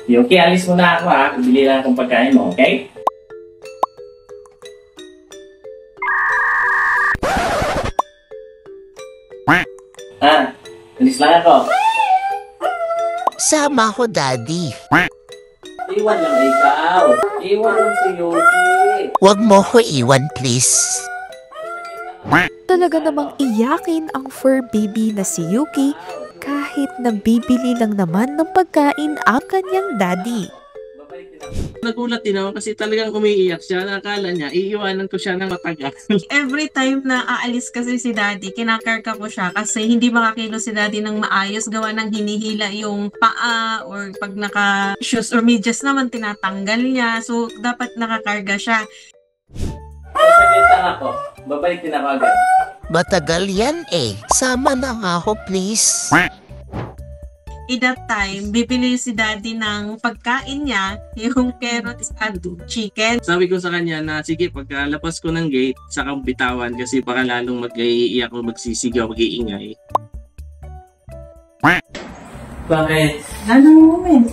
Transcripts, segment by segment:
Yuki, alis muna ako ha. Bili lang akong pagkain mo, okay? Alis lang ako. Sama ko, Daddy. Iwan lang ikaw. Iwan lang si Yuki. Huwag mo ko iwan, please. Talaga namang iyakin ang fur baby na si Yuki kahit nabibili lang naman ng pagkain ang kanyang daddy. Nagulat din ako kasi talagang umiiyak siya. Nakala niya, iiwanan ko siya ng matagal. Every time na aalis kasi si daddy, kinakarga ko siya kasi hindi makakilos si daddy ng maayos, gawa ng hinihila yung paa or pag naka-shoes or medyas naman tinatanggal niya. So, dapat nakakarga siya. Saglit lang ako. Babalik din ako agad. Matagal yan eh. Sama na nga ako, please. In that time, bibili si daddy ng pagkain niya, yung carrots and chicken. Sabi ko sa kanya na sige, pagkalabas ko ng gate, sakang bitawan kasi baka lalong mag-iiyak o magsisigaw, mag-iingay. Bakit? Ano moment?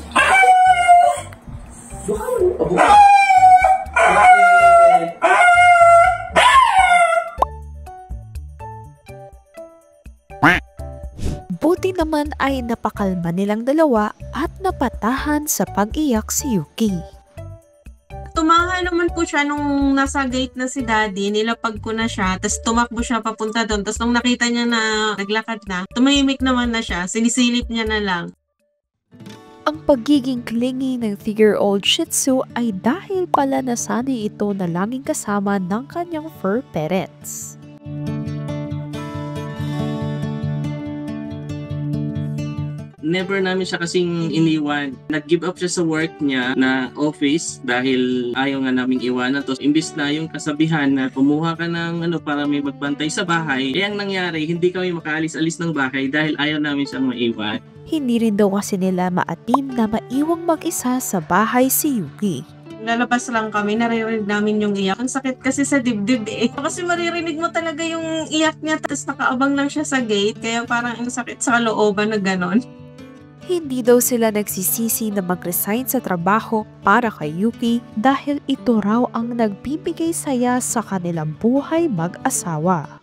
Buti naman ay napakalma nilang dalawa at napatahan sa pag-iyak si Yuki. Tumaha naman po siya nung nasa gate na si daddy, nilapag ko na siya, tapos tumakbo siya papunta doon. Tapos nung nakita niya na naglakad na, tumahimik naman na siya, sinisilip niya na lang. Ang pagiging clingy ng 3-year-old Shih Tzu ay dahil pala nasanay ito na laging kasama ng kanyang fur parents. Never namin siya kasing iniwan. Nag-give up siya sa work niya na office dahil ayaw nga naming iwanan. Tapos imbis na yung kasabihan na kumuha ka ng para may magbantay sa bahay, ang nangyari, hindi kami makaalis-alis ng bahay dahil ayaw namin siyang maiwan. Hindi rin daw kasi nila maatim na maiwang mag-isa sa bahay si Yuki. Lalabas lang kami, naririnig namin yung iyak. Ang sakit kasi sa dibdib eh. Kasi maririnig mo talaga yung iyak niya, tapos nakaabang lang siya sa gate, kaya parang ang sakit sa kalooban na ganon. Hindi daw sila nagsisisi na mag-resign sa trabaho para kay Yuki dahil ito raw ang nagbibigay saya sa kanilang buhay mag-asawa.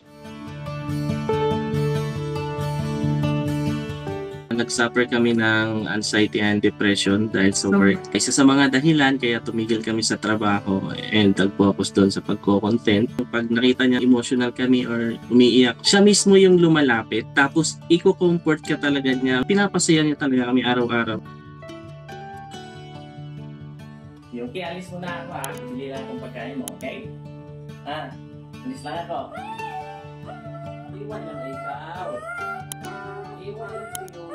Nag-suffer kami ng anxiety and depression dahil sa work. Isa sa mga dahilan kaya tumigil kami sa trabaho and nag-focus doon sa pagko-content. Pag nakita niya emotional kami or umiiyak, siya mismo yung lumalapit. Tapos i-comfort ka talaga niya. Pinapasaya niya talaga kami araw-araw. Yuki, alis muna ako ha. Bili lang akong pagkain mo, okay? Alis lang ako. Iwan lang ikaw. Iwan lang si Yuki.